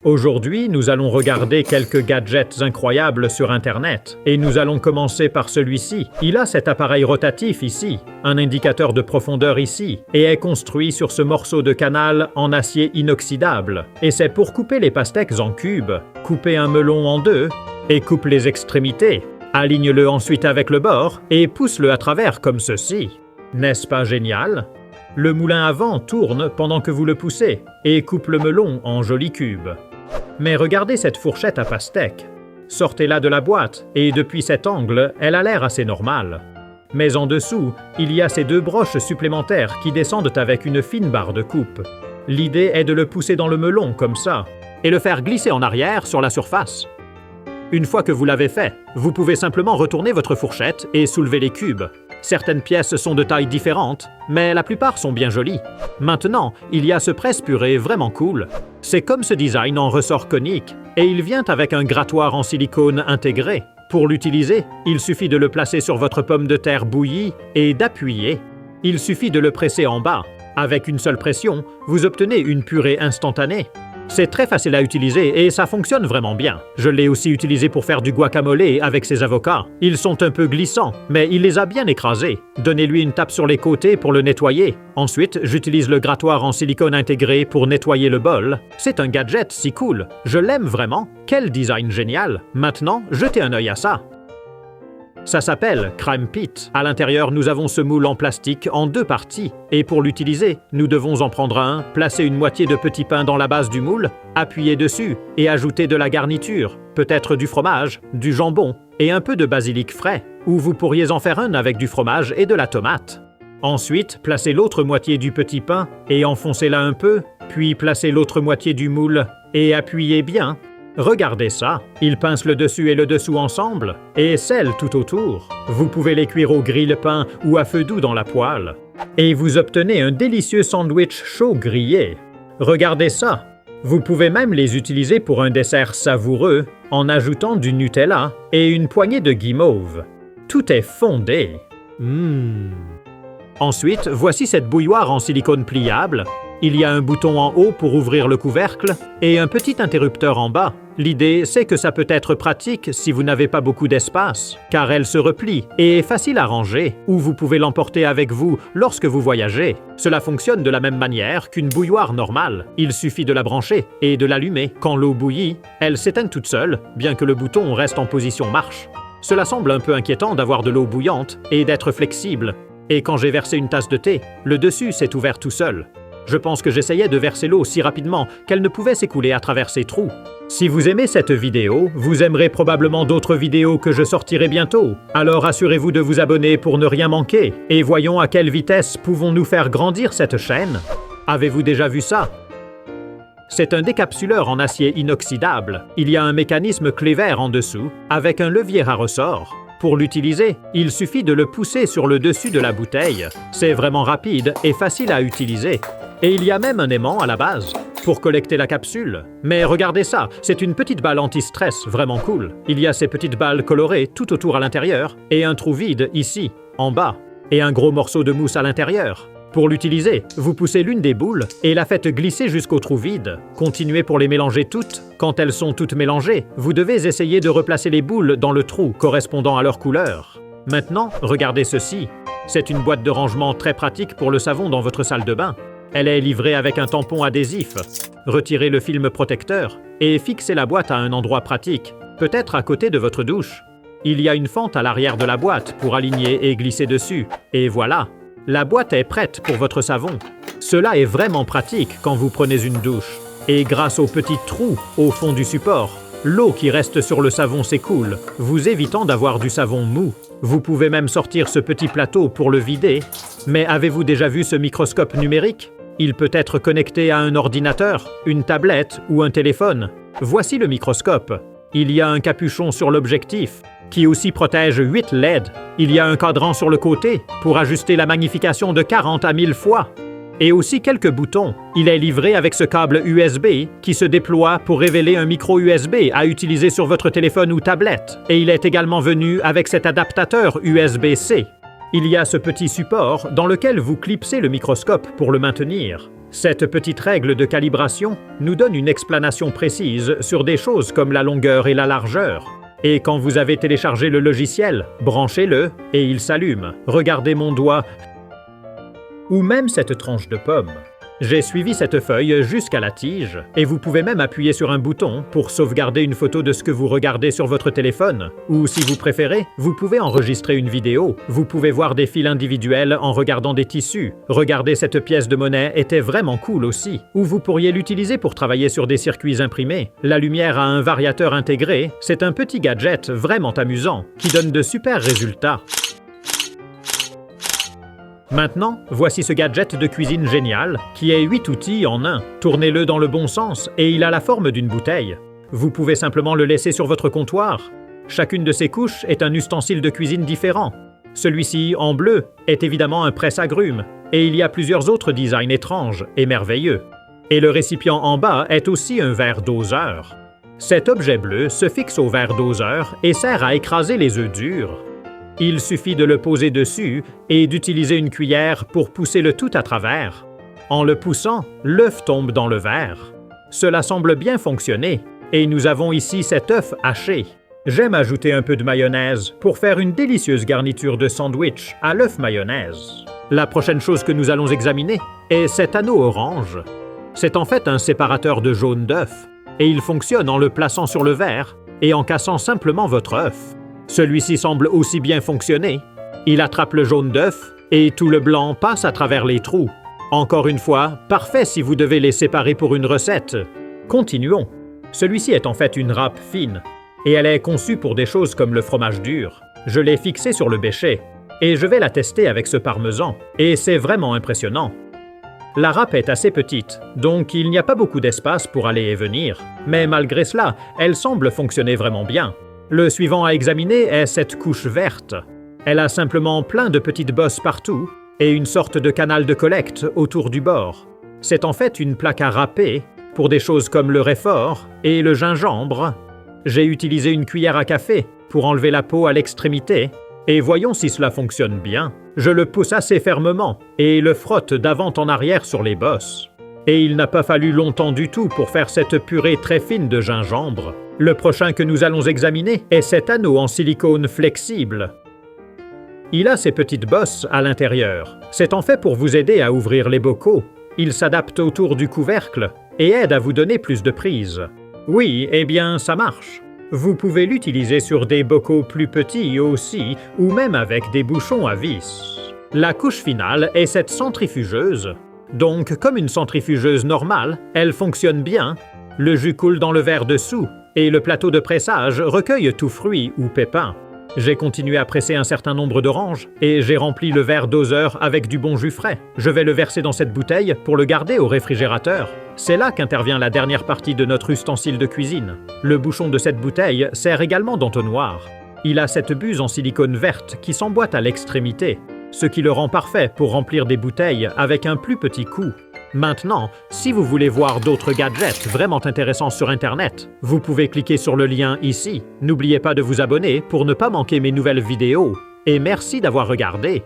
Aujourd'hui, nous allons regarder quelques gadgets incroyables sur Internet. Et nous allons commencer par celui-ci. Il a cet appareil rotatif ici, un indicateur de profondeur ici, et est construit sur ce morceau de canal en acier inoxydable. Et c'est pour couper les pastèques en cubes, couper un melon en deux, et coupe les extrémités. Aligne-le ensuite avec le bord, et pousse-le à travers comme ceci. N'est-ce pas génial? Le moulin à vent tourne pendant que vous le poussez, et coupe le melon en jolis cubes. Mais regardez cette fourchette à pastèques. Sortez-la de la boîte, et depuis cet angle, elle a l'air assez normale. Mais en dessous, il y a ces deux broches supplémentaires qui descendent avec une fine barre de coupe. L'idée est de le pousser dans le melon comme ça, et le faire glisser en arrière sur la surface. Une fois que vous l'avez fait, vous pouvez simplement retourner votre fourchette et soulever les cubes. Certaines pièces sont de tailles différentes, mais la plupart sont bien jolies. Maintenant, il y a ce presse-purée vraiment cool. C'est comme ce design en ressort conique, et il vient avec un grattoir en silicone intégré. Pour l'utiliser, il suffit de le placer sur votre pomme de terre bouillie et d'appuyer. Il suffit de le presser en bas. Avec une seule pression, vous obtenez une purée instantanée. C'est très facile à utiliser et ça fonctionne vraiment bien. Je l'ai aussi utilisé pour faire du guacamole avec ses avocats. Ils sont un peu glissants, mais il les a bien écrasés. Donnez-lui une tape sur les côtés pour le nettoyer. Ensuite, j'utilise le grattoir en silicone intégré pour nettoyer le bol. C'est un gadget si cool. Je l'aime vraiment. Quel design génial. Maintenant, jetez un œil à ça. Ça s'appelle Crime Pit. À l'intérieur, nous avons ce moule en plastique en deux parties. Et pour l'utiliser, nous devons en prendre un, placer une moitié de petit pain dans la base du moule, appuyer dessus et ajouter de la garniture, peut-être du fromage, du jambon et un peu de basilic frais. Ou vous pourriez en faire un avec du fromage et de la tomate. Ensuite, placez l'autre moitié du petit pain et enfoncez-la un peu, puis placez l'autre moitié du moule et appuyez bien. Regardez ça, il pince le dessus et le dessous ensemble, et scelle tout autour. Vous pouvez les cuire au grille-pain ou à feu doux dans la poêle. Et vous obtenez un délicieux sandwich chaud grillé. Regardez ça, vous pouvez même les utiliser pour un dessert savoureux en ajoutant du Nutella et une poignée de guimauve. Tout est fondé. Ensuite, voici cette bouilloire en silicone pliable. Il y a un bouton en haut pour ouvrir le couvercle et un petit interrupteur en bas. L'idée, c'est que ça peut être pratique si vous n'avez pas beaucoup d'espace, car elle se replie et est facile à ranger, ou vous pouvez l'emporter avec vous lorsque vous voyagez. Cela fonctionne de la même manière qu'une bouilloire normale. Il suffit de la brancher et de l'allumer. Quand l'eau bouillit, elle s'éteint toute seule, bien que le bouton reste en position marche. Cela semble un peu inquiétant d'avoir de l'eau bouillante et d'être flexible. Et quand j'ai versé une tasse de thé, le dessus s'est ouvert tout seul. Je pense que j'essayais de verser l'eau si rapidement qu'elle ne pouvait s'écouler à travers ces trous. Si vous aimez cette vidéo, vous aimerez probablement d'autres vidéos que je sortirai bientôt. Alors assurez-vous de vous abonner pour ne rien manquer. Et voyons à quelle vitesse pouvons-nous faire grandir cette chaîne. Avez-vous déjà vu ça? C'est un décapsuleur en acier inoxydable. Il y a un mécanisme clé vert en dessous, avec un levier à ressort. Pour l'utiliser, il suffit de le pousser sur le dessus de la bouteille. C'est vraiment rapide et facile à utiliser. Et il y a même un aimant à la base, pour collecter la capsule. Mais regardez ça, c'est une petite balle anti-stress vraiment cool. Il y a ces petites balles colorées tout autour à l'intérieur, et un trou vide ici, en bas, et un gros morceau de mousse à l'intérieur. Pour l'utiliser, vous poussez l'une des boules et la faites glisser jusqu'au trou vide. Continuez pour les mélanger toutes. Quand elles sont toutes mélangées, vous devez essayer de replacer les boules dans le trou correspondant à leur couleur. Maintenant, regardez ceci. C'est une boîte de rangement très pratique pour le savon dans votre salle de bain. Elle est livrée avec un tampon adhésif. Retirez le film protecteur et fixez la boîte à un endroit pratique, peut-être à côté de votre douche. Il y a une fente à l'arrière de la boîte pour aligner et glisser dessus. Et voilà, la boîte est prête pour votre savon. Cela est vraiment pratique quand vous prenez une douche. Et grâce au petit trou au fond du support, l'eau qui reste sur le savon s'écoule, vous évitant d'avoir du savon mou. Vous pouvez même sortir ce petit plateau pour le vider. Mais avez-vous déjà vu ce microscope numérique? Il peut être connecté à un ordinateur, une tablette ou un téléphone. Voici le microscope. Il y a un capuchon sur l'objectif, qui aussi protège 8 LED. Il y a un cadran sur le côté pour ajuster la magnification de 40 à 1000 fois. Et aussi quelques boutons. Il est livré avec ce câble USB qui se déploie pour révéler un micro USB à utiliser sur votre téléphone ou tablette. Et il est également venu avec cet adaptateur USB-C. Il y a ce petit support dans lequel vous clipsez le microscope pour le maintenir. Cette petite règle de calibration nous donne une explanation précise sur des choses comme la longueur et la largeur. Et quand vous avez téléchargé le logiciel, branchez-le et il s'allume. Regardez mon doigt ou même cette tranche de pomme. J'ai suivi cette feuille jusqu'à la tige et vous pouvez même appuyer sur un bouton pour sauvegarder une photo de ce que vous regardez sur votre téléphone. Ou si vous préférez, vous pouvez enregistrer une vidéo. Vous pouvez voir des fils individuels en regardant des tissus. Regardez, cette pièce de monnaie était vraiment cool aussi. Ou vous pourriez l'utiliser pour travailler sur des circuits imprimés. La lumière a un variateur intégré. C'est un petit gadget vraiment amusant qui donne de super résultats. Maintenant, voici ce gadget de cuisine génial qui est 8 outils en un. Tournez-le dans le bon sens et il a la forme d'une bouteille. Vous pouvez simplement le laisser sur votre comptoir. Chacune de ces couches est un ustensile de cuisine différent. Celui-ci, en bleu, est évidemment un presse-agrumes et il y a plusieurs autres designs étranges et merveilleux. Et le récipient en bas est aussi un verre doseur. Cet objet bleu se fixe au verre doseur et sert à écraser les œufs durs. Il suffit de le poser dessus et d'utiliser une cuillère pour pousser le tout à travers. En le poussant, l'œuf tombe dans le verre. Cela semble bien fonctionner et nous avons ici cet œuf haché. J'aime ajouter un peu de mayonnaise pour faire une délicieuse garniture de sandwich à l'œuf mayonnaise. La prochaine chose que nous allons examiner est cet anneau orange. C'est en fait un séparateur de jaune d'œuf et il fonctionne en le plaçant sur le verre et en cassant simplement votre œuf. Celui-ci semble aussi bien fonctionner. Il attrape le jaune d'œuf et tout le blanc passe à travers les trous. Encore une fois, parfait si vous devez les séparer pour une recette. Continuons. Celui-ci est en fait une râpe fine et elle est conçue pour des choses comme le fromage dur. Je l'ai fixée sur le béchet et je vais la tester avec ce parmesan et c'est vraiment impressionnant. La râpe est assez petite, donc il n'y a pas beaucoup d'espace pour aller et venir. Mais malgré cela, elle semble fonctionner vraiment bien. Le suivant à examiner est cette couche verte. Elle a simplement plein de petites bosses partout et une sorte de canal de collecte autour du bord. C'est en fait une plaque à râper pour des choses comme le réfort et le gingembre. J'ai utilisé une cuillère à café pour enlever la peau à l'extrémité et voyons si cela fonctionne bien. Je le pousse assez fermement et le frotte d'avant en arrière sur les bosses. Et il n'a pas fallu longtemps du tout pour faire cette purée très fine de gingembre. Le prochain que nous allons examiner est cet anneau en silicone flexible. Il a ces petites bosses à l'intérieur. C'est en fait pour vous aider à ouvrir les bocaux. Il s'adapte autour du couvercle et aide à vous donner plus de prise. Oui, eh bien, ça marche. Vous pouvez l'utiliser sur des bocaux plus petits aussi, ou même avec des bouchons à vis. La couche finale est cette centrifugeuse. Donc, comme une centrifugeuse normale, elle fonctionne bien. Le jus coule dans le verre dessous et le plateau de pressage recueille tout fruit ou pépin. J'ai continué à presser un certain nombre d'oranges et j'ai rempli le verre doseur avec du bon jus frais. Je vais le verser dans cette bouteille pour le garder au réfrigérateur. C'est là qu'intervient la dernière partie de notre ustensile de cuisine. Le bouchon de cette bouteille sert également d'entonnoir. Il a cette buse en silicone verte qui s'emboîte à l'extrémité, ce qui le rend parfait pour remplir des bouteilles avec un plus petit coup. Maintenant, si vous voulez voir d'autres gadgets vraiment intéressants sur Internet, vous pouvez cliquer sur le lien ici. N'oubliez pas de vous abonner pour ne pas manquer mes nouvelles vidéos. Et merci d'avoir regardé.